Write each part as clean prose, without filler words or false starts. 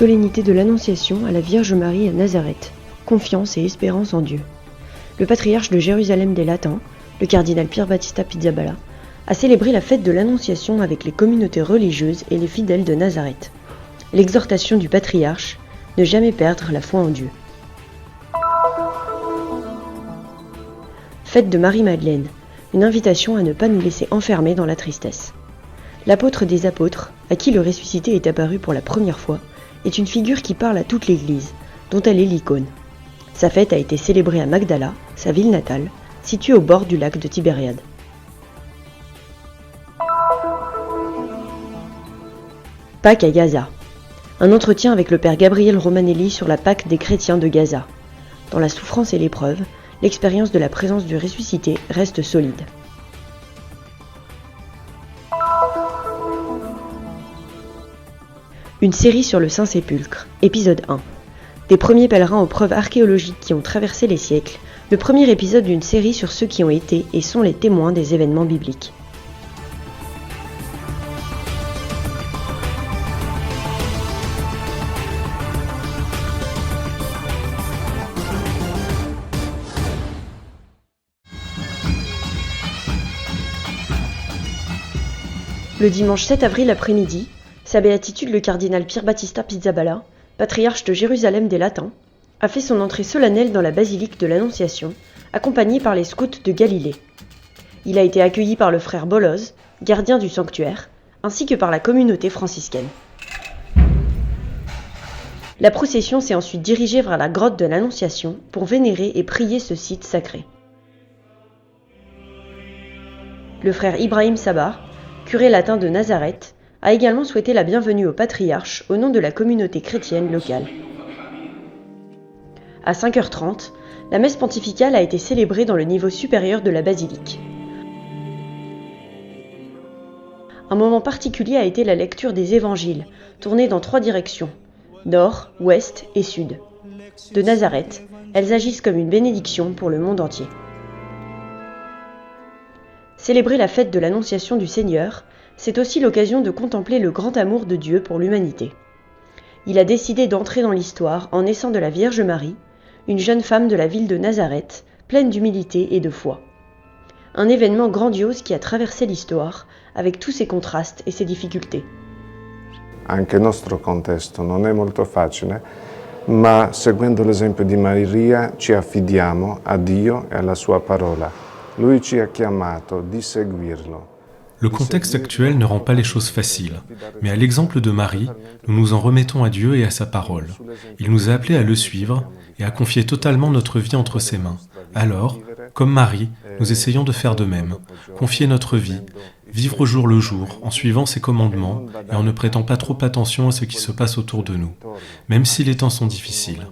solennité de l'Annonciation à la Vierge Marie à Nazareth, confiance et espérance en Dieu. Le patriarche de Jérusalem des Latins, le cardinal Pier Battista Pizzaballa, a célébré la fête de l'Annonciation avec les communautés religieuses et les fidèles de Nazareth. L'exhortation du patriarche, ne jamais perdre la foi en Dieu. Fête de Marie-Madeleine, une invitation à ne pas nous laisser enfermer dans la tristesse. L'apôtre des apôtres, à qui le ressuscité est apparu pour la première fois, est une figure qui parle à toute l'Église, dont elle est l'icône. Sa fête a été célébrée à Magdala, sa ville natale, située au bord du lac de Tibériade. Pâques à Gaza. Un entretien avec le père Gabriel Romanelli sur la Pâques des chrétiens de Gaza. Dans la souffrance et l'épreuve, l'expérience de la présence du ressuscité reste solide. Une série sur le Saint-Sépulcre, épisode 1. Des premiers pèlerins aux preuves archéologiques qui ont traversé les siècles, le premier épisode d'une série sur ceux qui ont été et sont les témoins des événements bibliques. Le dimanche 7 avril après-midi, sa béatitude le cardinal Pier Battista Pizzaballa, patriarche de Jérusalem des Latins, a fait son entrée solennelle dans la basilique de l'Annonciation, accompagné par les scouts de Galilée. Il a été accueilli par le frère Boloz, gardien du sanctuaire, ainsi que par la communauté franciscaine. La procession s'est ensuite dirigée vers la grotte de l'Annonciation pour vénérer et prier ce site sacré. Le frère Ibrahim Sabah, curé latin de Nazareth, a également souhaité la bienvenue au patriarche au nom de la communauté chrétienne locale. À 5h30, la messe pontificale a été célébrée dans le niveau supérieur de la basilique. Un moment particulier a été la lecture des évangiles, tournés dans 3 directions, nord, ouest et sud. De Nazareth, elles agissent comme une bénédiction pour le monde entier. Célébrer la fête de l'Annonciation du Seigneur, c'est aussi l'occasion de contempler le grand amour de Dieu pour l'humanité. Il a décidé d'entrer dans l'histoire en naissant de la Vierge Marie, une jeune femme de la ville de Nazareth, pleine d'humilité et de foi. Un événement grandiose qui a traversé l'histoire, avec tous ses contrastes et ses difficultés. Anche il nostro contesto non è molto facile, ma seguendo l'esempio di Maria ci affidiamo a Dio e alla sua parola. Lui ci ha chiamato di seguirlo. Le contexte actuel ne rend pas les choses faciles, mais à l'exemple de Marie, nous nous en remettons à Dieu et à sa parole. Il nous a appelés à le suivre et à confier totalement notre vie entre ses mains. Alors, comme Marie, nous essayons de faire de même, confier notre vie, vivre au jour le jour, en suivant ses commandements et en ne prêtant pas trop attention à ce qui se passe autour de nous, même si les temps sont difficiles.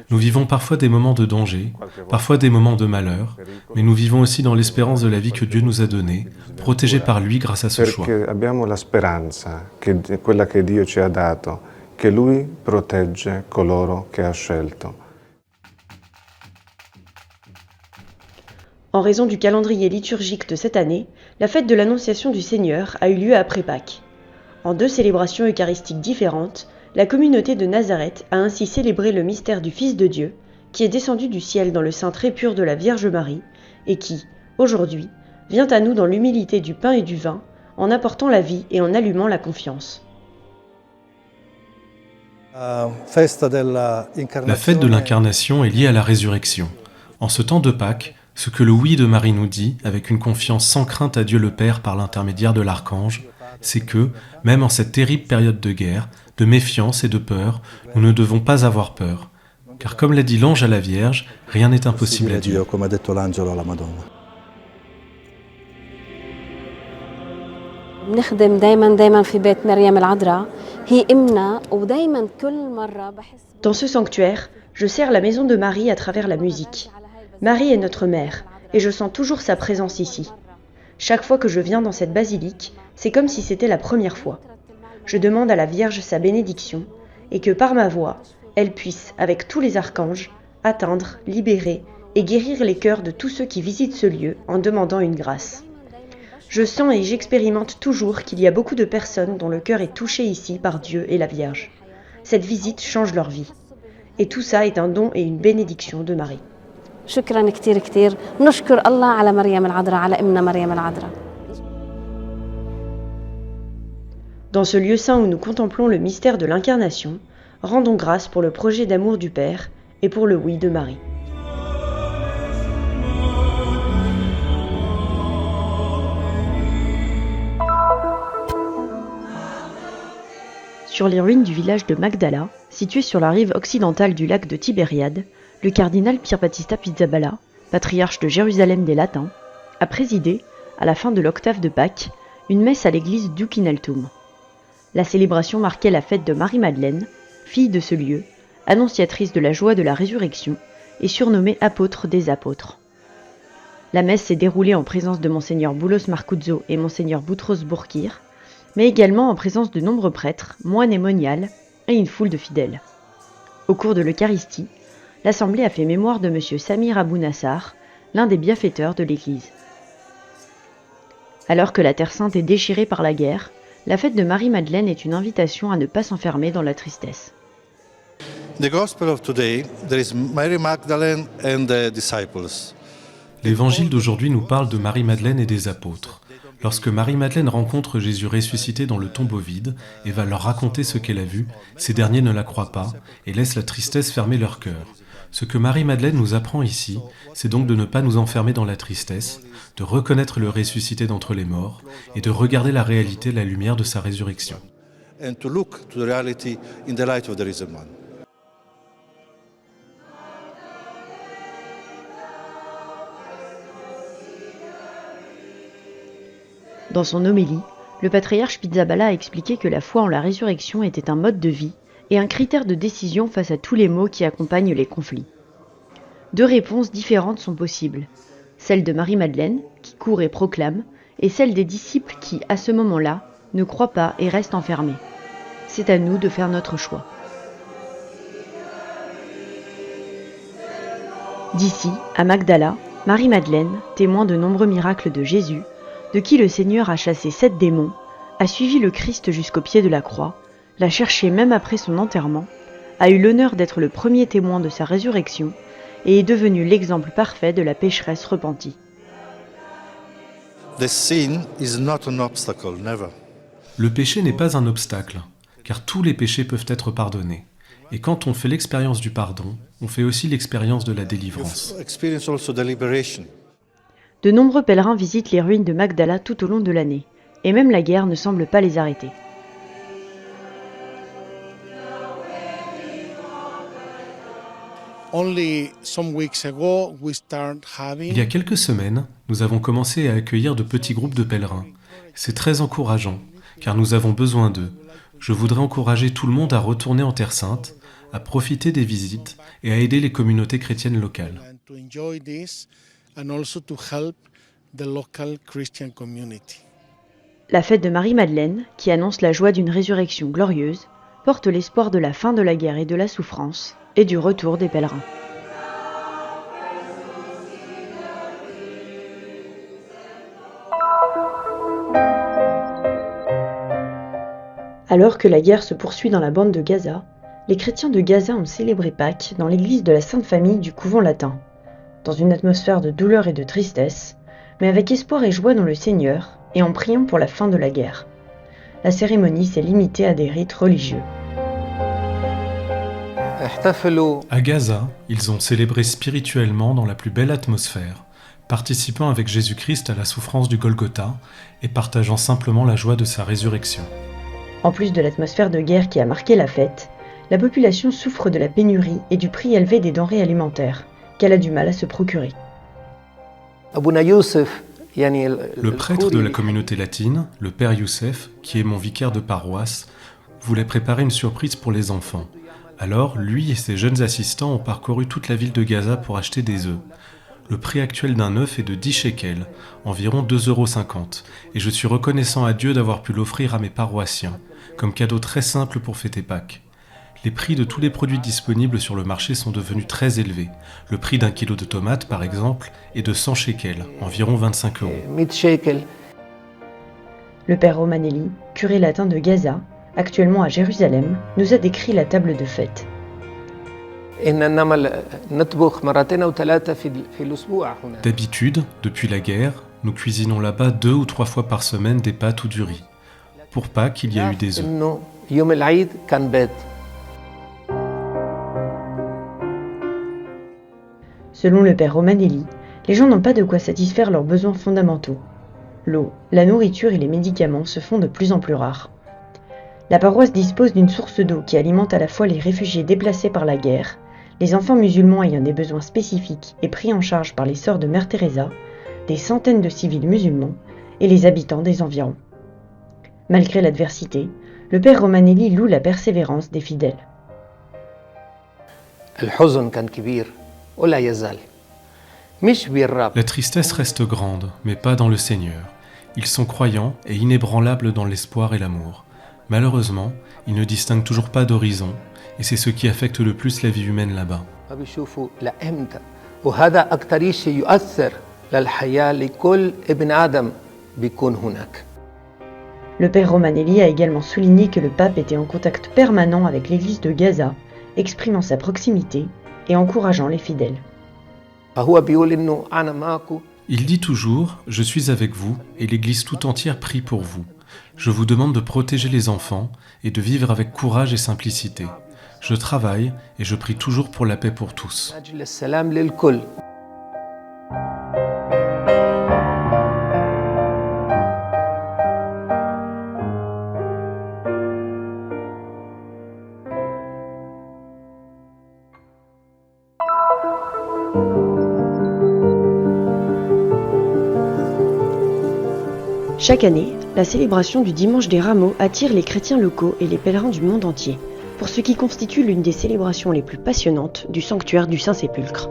Nous vivons parfois des moments de danger, parfois des moments de malheur, mais nous vivons aussi dans l'espérance de la vie que Dieu nous a donnée, protégée par lui grâce à ce choix. Perché abbiamo la speranza, che quella che Dio ci ha dato, che Lui protegge coloro che ha scelto. En raison du calendrier liturgique de cette année, la fête de l'Annonciation du Seigneur a eu lieu après Pâques. En 2 célébrations eucharistiques différentes, la communauté de Nazareth a ainsi célébré le mystère du Fils de Dieu, qui est descendu du ciel dans le sein très pur de la Vierge Marie, et qui, aujourd'hui, vient à nous dans l'humilité du pain et du vin, en apportant la vie et en allumant la confiance. La fête de l'Incarnation est liée à la résurrection. En ce temps de Pâques, ce que le oui de Marie nous dit, avec une confiance sans crainte à Dieu le Père par l'intermédiaire de l'archange, c'est que, même en cette terrible période de guerre, de méfiance et de peur, nous ne devons pas avoir peur. Car comme l'a dit l'ange à la Vierge, rien n'est impossible à Dieu. Dans ce sanctuaire, je sers la maison de Marie à travers la musique. Marie est notre mère, et je sens toujours sa présence ici. Chaque fois que je viens dans cette basilique, c'est comme si c'était la première fois. Je demande à la Vierge sa bénédiction, et que par ma voix, elle puisse, avec tous les archanges, atteindre, libérer et guérir les cœurs de tous ceux qui visitent ce lieu en demandant une grâce. Je sens et j'expérimente toujours qu'il y a beaucoup de personnes dont le cœur est touché ici par Dieu et la Vierge. Cette visite change leur vie. Et tout ça est un don et une bénédiction de Marie. شكرا كتير كتير نشكر الله على مريم العذراء على أمنا مريم العذراء. Dans ce lieu saint où nous contemplons le mystère de l'incarnation, rendons grâce pour le projet d'amour du Père et pour le oui de Marie. Sur les ruines du village de Magdala, situé sur la rive occidentale du lac de Tibériade, le cardinal Pier Battista Pizzaballa, patriarche de Jérusalem des Latins, a présidé, à la fin de l'octave de Pâques, une messe à l'église d'Ukinaltum. La célébration marquait la fête de Marie-Madeleine, fille de ce lieu, annonciatrice de la joie de la résurrection et surnommée apôtre des apôtres. La messe s'est déroulée en présence de Monseigneur Boulos Marcuzzo et Monseigneur Boutros Bourkir, mais également en présence de nombreux prêtres, moines et moniales, et une foule de fidèles. Au cours de l'Eucharistie, l'Assemblée a fait mémoire de M. Samir Abou Nassar, l'un des bienfaiteurs de l'Église. Alors que la Terre Sainte est déchirée par la guerre, la fête de Marie-Madeleine est une invitation à ne pas s'enfermer dans la tristesse. The Gospel of today, there is Mary Magdalene and the disciples. L'évangile d'aujourd'hui nous parle de Marie-Madeleine et des apôtres. Lorsque Marie-Madeleine rencontre Jésus ressuscité dans le tombeau vide et va leur raconter ce qu'elle a vu, ces derniers ne la croient pas et laissent la tristesse fermer leur cœur. Ce que Marie-Madeleine nous apprend ici, c'est donc de ne pas nous enfermer dans la tristesse, de reconnaître le ressuscité d'entre les morts et de regarder la réalité à la lumière de sa résurrection. And to look to the reality in the light of the risen one. Dans son homélie, le patriarche Pizzaballa a expliqué que la foi en la résurrection était un mode de vie et un critère de décision face à tous les maux qui accompagnent les conflits. Deux réponses différentes sont possibles, celle de Marie-Madeleine, qui court et proclame, et celle des disciples qui, à ce moment-là, ne croient pas et restent enfermés. C'est à nous de faire notre choix. D'ici, à Magdala, Marie-Madeleine, témoin de nombreux miracles de Jésus, de qui le Seigneur a chassé 7 démons, a suivi le Christ jusqu'au pied de la croix, l'a cherché même après son enterrement, a eu l'honneur d'être le premier témoin de sa résurrection et est devenu l'exemple parfait de la pécheresse repentie. The sin is not an obstacle, never. Le péché n'est pas un obstacle, car tous les péchés peuvent être pardonnés. Et quand on fait l'expérience du pardon, on fait aussi l'expérience de la délivrance. Experience also the liberation. De nombreux pèlerins visitent les ruines de Magdala tout au long de l'année, et même la guerre ne semble pas les arrêter. Only some weeks ago, we start having... Il y a quelques semaines, nous avons commencé à accueillir de petits groupes de pèlerins. C'est très encourageant, car nous avons besoin d'eux. Je voudrais encourager tout le monde à retourner en Terre Sainte, à profiter des visites et à aider les communautés chrétiennes locales. to enjoy this and also to help the local Christian community. La fête de Marie-Madeleine, qui annonce la joie d'une résurrection glorieuse, porte l'espoir de la fin de la guerre et de la souffrance, et du retour des pèlerins. Alors que la guerre se poursuit dans la bande de Gaza, les chrétiens de Gaza ont célébré Pâques dans l'église de la Sainte Famille du couvent latin, dans une atmosphère de douleur et de tristesse, mais avec espoir et joie dans le Seigneur, et en priant pour la fin de la guerre. La cérémonie s'est limitée à des rites religieux. À Gaza, ils ont célébré spirituellement dans la plus belle atmosphère, participant avec Jésus-Christ à la souffrance du Golgotha et partageant simplement la joie de sa résurrection. En plus de l'atmosphère de guerre qui a marqué la fête, la population souffre de la pénurie et du prix élevé des denrées alimentaires, qu'elle a du mal à se procurer. Le prêtre de la communauté latine, le père Youssef, qui est mon vicaire de paroisse, voulait préparer une surprise pour les enfants. Alors, lui et ses jeunes assistants ont parcouru toute la ville de Gaza pour acheter des œufs. Le prix actuel d'un œuf est de 10 shekels, environ 2,50 €, et je suis reconnaissant à Dieu d'avoir pu l'offrir à mes paroissiens, comme cadeau très simple pour fêter Pâques. Les prix de tous les produits disponibles sur le marché sont devenus très élevés. Le prix d'un kilo de tomates, par exemple, est de 100 shekels, environ 25 €. Le père Romanelli, curé latin de Gaza, actuellement à Jérusalem, nous a décrit la table de fête. D'habitude, depuis la guerre, nous cuisinons là-bas 2 ou 3 fois par semaine des pâtes ou du riz. Pour Pâques, il y a eu des œufs. Selon le père Romanelli, les gens n'ont pas de quoi satisfaire leurs besoins fondamentaux. L'eau, la nourriture et les médicaments se font de plus en plus rares. La paroisse dispose d'une source d'eau qui alimente à la fois les réfugiés déplacés par la guerre, les enfants musulmans ayant des besoins spécifiques et pris en charge par les sœurs de Mère Teresa, des centaines de civils musulmans et les habitants des environs. Malgré l'adversité, le père Romanelli loue la persévérance des fidèles. La tristesse reste grande, mais pas dans le Seigneur. Ils sont croyants et inébranlables dans l'espoir et l'amour. Malheureusement, ils ne distinguent toujours pas d'horizon, et c'est ce qui affecte le plus la vie humaine là-bas. Le père Romanelli a également souligné que le pape était en contact permanent avec l'église de Gaza, exprimant sa proximité et encourageant les fidèles. Il dit toujours « Je suis avec vous et l'Église tout entière prie pour vous. Je vous demande de protéger les enfants et de vivre avec courage et simplicité. Je travaille et je prie toujours pour la paix pour tous. » Chaque année, la célébration du Dimanche des Rameaux attire les chrétiens locaux et les pèlerins du monde entier, pour ce qui constitue l'une des célébrations les plus passionnantes du sanctuaire du Saint-Sépulcre.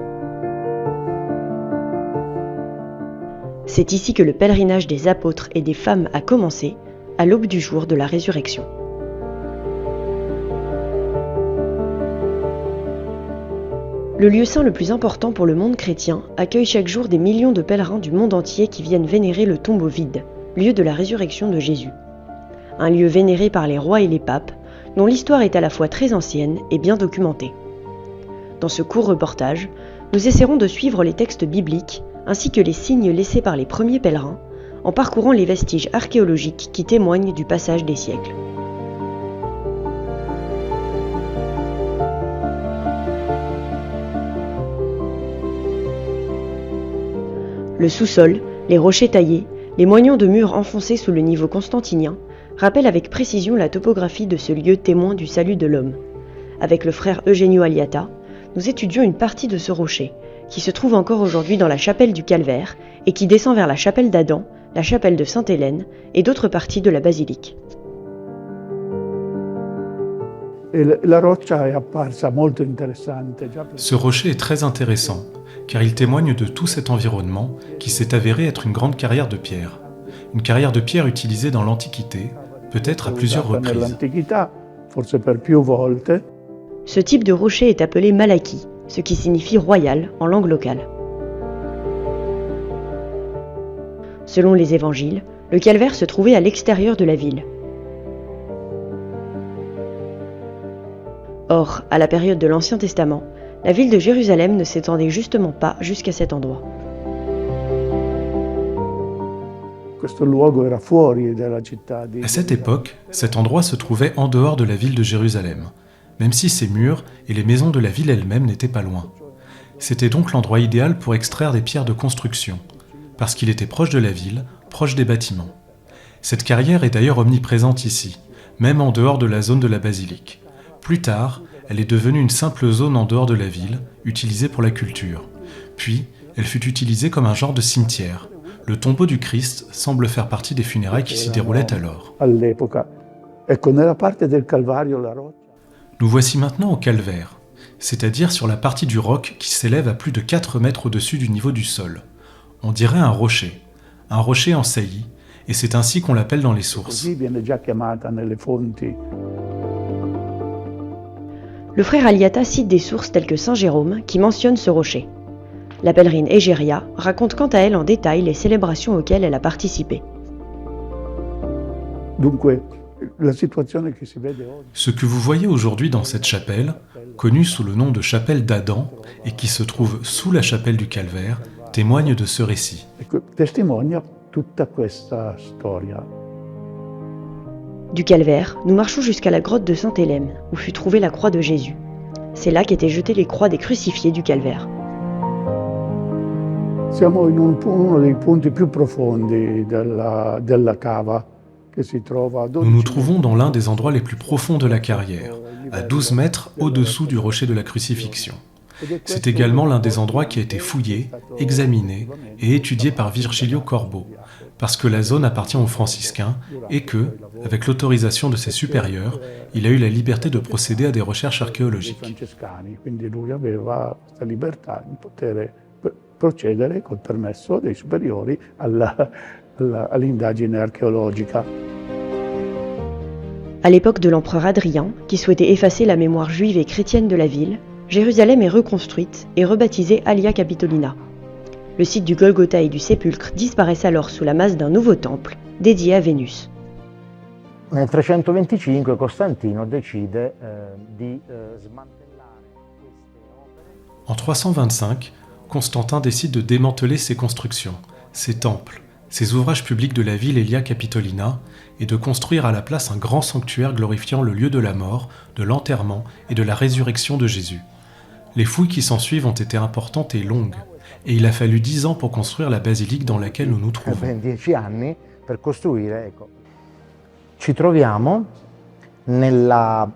C'est ici que le pèlerinage des apôtres et des femmes a commencé, à l'aube du jour de la résurrection. Le lieu saint le plus important pour le monde chrétien accueille chaque jour des millions de pèlerins du monde entier qui viennent vénérer le tombeau vide, lieu de la résurrection de Jésus. Un lieu vénéré par les rois et les papes, dont l'histoire est à la fois très ancienne et bien documentée. Dans ce court reportage, nous essaierons de suivre les textes bibliques, ainsi que les signes laissés par les premiers pèlerins, en parcourant les vestiges archéologiques qui témoignent du passage des siècles. Le sous-sol, les rochers taillés, les moignons de murs enfoncés sous le niveau constantinien rappellent avec précision la topographie de ce lieu témoin du salut de l'homme. Avec le frère Eugenio Aliata, nous étudions une partie de ce rocher, qui se trouve encore aujourd'hui dans la chapelle du Calvaire et qui descend vers la chapelle d'Adam, la chapelle de Sainte-Hélène et d'autres parties de la basilique. Ce rocher est très intéressant, car il témoigne de tout cet environnement qui s'est avéré être une grande carrière de pierre. Une carrière de pierre utilisée dans l'Antiquité, peut-être à plusieurs reprises. Ce type de rocher est appelé malaki, ce qui signifie royal en langue locale. Selon les évangiles, le calvaire se trouvait à l'extérieur de la ville. Or, à la période de l'Ancien Testament, la ville de Jérusalem ne s'étendait justement pas jusqu'à cet endroit. À cette époque, cet endroit se trouvait en dehors de la ville de Jérusalem, même si ses murs et les maisons de la ville elle-même n'étaient pas loin. C'était donc l'endroit idéal pour extraire des pierres de construction, parce qu'il était proche de la ville, proche des bâtiments. Cette carrière est d'ailleurs omniprésente ici, même en dehors de la zone de la basilique. Plus tard, elle est devenue une simple zone en dehors de la ville, utilisée pour la culture. Puis, elle fut utilisée comme un genre de cimetière. Le tombeau du Christ semble faire partie des funérailles qui s'y déroulaient alors. Nous voici maintenant au calvaire, c'est-à-dire sur la partie du roc qui s'élève à plus de 4 mètres au-dessus du niveau du sol. On dirait un rocher en saillie, et c'est ainsi qu'on l'appelle dans les sources. Le frère Aliata cite des sources telles que Saint Jérôme qui mentionnent ce rocher. La pèlerine Égéria raconte quant à elle en détail les célébrations auxquelles elle a participé. Ce que vous voyez aujourd'hui dans cette chapelle, connue sous le nom de chapelle d'Adam et qui se trouve sous la chapelle du Calvaire, témoigne de ce récit. Du Calvaire, nous marchons jusqu'à la grotte de Sainte-Hélène, où fut trouvée la croix de Jésus. C'est là qu'étaient jetées les croix des crucifiés du Calvaire. Siamo in uno dei punti più profondi della cava. Nous nous trouvons dans l'un des endroits les plus profonds de la carrière, à 12 mètres au-dessous du rocher de la crucifixion. C'est également l'un des endroits qui a été fouillé, examiné et étudié par Virgilio Corbo, parce que la zone appartient aux franciscains et que, avec l'autorisation de ses supérieurs, il a eu la liberté de procéder à des recherches archéologiques. Procedere col permesso dei superiori all'indagine archeologica. À l'époque de l'empereur Adrien, qui souhaitait effacer la mémoire juive et chrétienne de la ville, Jérusalem est reconstruite et rebaptisée Alia Capitolina. Le site du Golgotha et du sépulcre disparaissent alors sous la masse d'un nouveau temple dédié à Vénus. Nel 325 Costantino decide di smantellare queste opere. En 325, Constantin décide de démanteler ses constructions, ses temples, ses ouvrages publics de la ville Alia Capitolina et de construire à la place un grand sanctuaire glorifiant le lieu de la mort, de l'enterrement et de la résurrection de Jésus. Les fouilles qui s'ensuivent ont été importantes et longues, et il a fallu 10 ans pour construire la basilique dans laquelle nous nous trouvons. 10 anni per costruire, ecco. Ci troviamo nella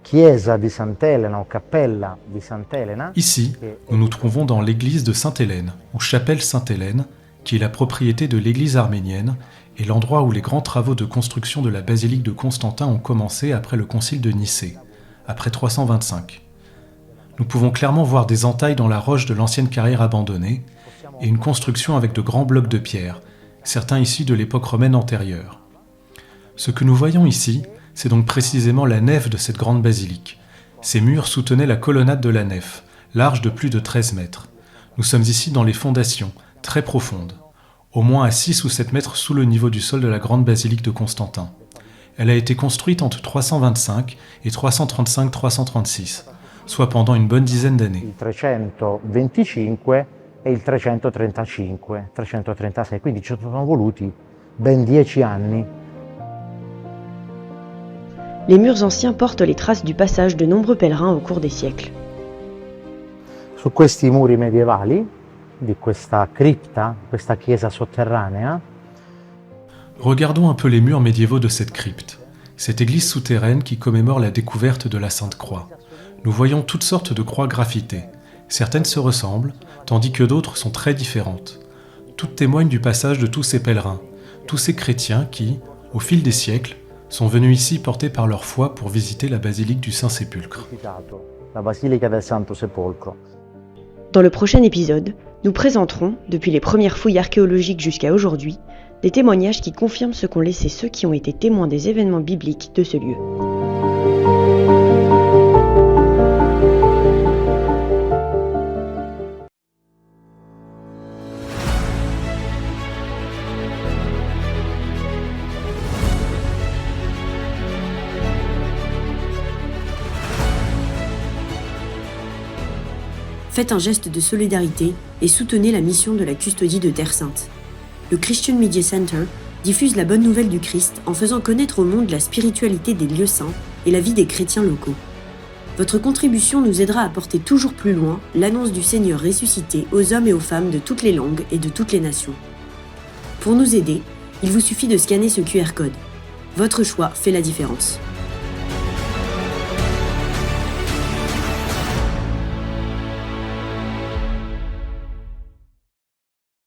chiesa di Sant'Elena o cappella di Sant'Elena. Ici, nous nous trouvons dans l'église de Sainte-Hélène, ou chapelle Sainte-Hélène, qui est la propriété de l'église arménienne et l'endroit où les grands travaux de construction de la basilique de Constantin ont commencé après le concile de Nicée, après 325. Nous pouvons clairement voir des entailles dans la roche de l'ancienne carrière abandonnée et une construction avec de grands blocs de pierre, certains issus de l'époque romaine antérieure. Ce que nous voyons ici, c'est donc précisément la nef de cette grande basilique. Ces murs soutenaient la colonnade de la nef, large de plus de 13 mètres. Nous sommes ici dans les fondations, très profondes, au moins à 6 ou 7 mètres sous le niveau du sol de la grande basilique de Constantin. Elle a été construite entre 325 et 335-336, soit pendant une bonne dizaine d'années. Il 325 e il 335, 336, quindi ci sono voluti ben 10 anni. Les murs anciens portent les traces du passage de nombreux pèlerins au cours des siècles. Su questi muri medievali di questa cripta, questa chiesa sotterranea. Regardons un peu les murs médiévaux de cette crypte, cette église souterraine qui commémore la découverte de la Sainte Croix. Nous voyons toutes sortes de croix graffitées. Certaines se ressemblent, tandis que d'autres sont très différentes. Toutes témoignent du passage de tous ces pèlerins, tous ces chrétiens qui, au fil des siècles, sont venus ici portés par leur foi pour visiter la basilique du Saint-Sépulcre. La basilica del Santo Sepolcro. Dans le prochain épisode, nous présenterons, depuis les premières fouilles archéologiques jusqu'à aujourd'hui, des témoignages qui confirment ce qu'ont laissé ceux qui ont été témoins des événements bibliques de ce lieu. Faites un geste de solidarité et soutenez la mission de la custodie de Terre Sainte. Le Christian Media Center diffuse la bonne nouvelle du Christ en faisant connaître au monde la spiritualité des lieux saints et la vie des chrétiens locaux. Votre contribution nous aidera à porter toujours plus loin l'annonce du Seigneur ressuscité aux hommes et aux femmes de toutes les langues et de toutes les nations. Pour nous aider, il vous suffit de scanner ce QR code. Votre choix fait la différence.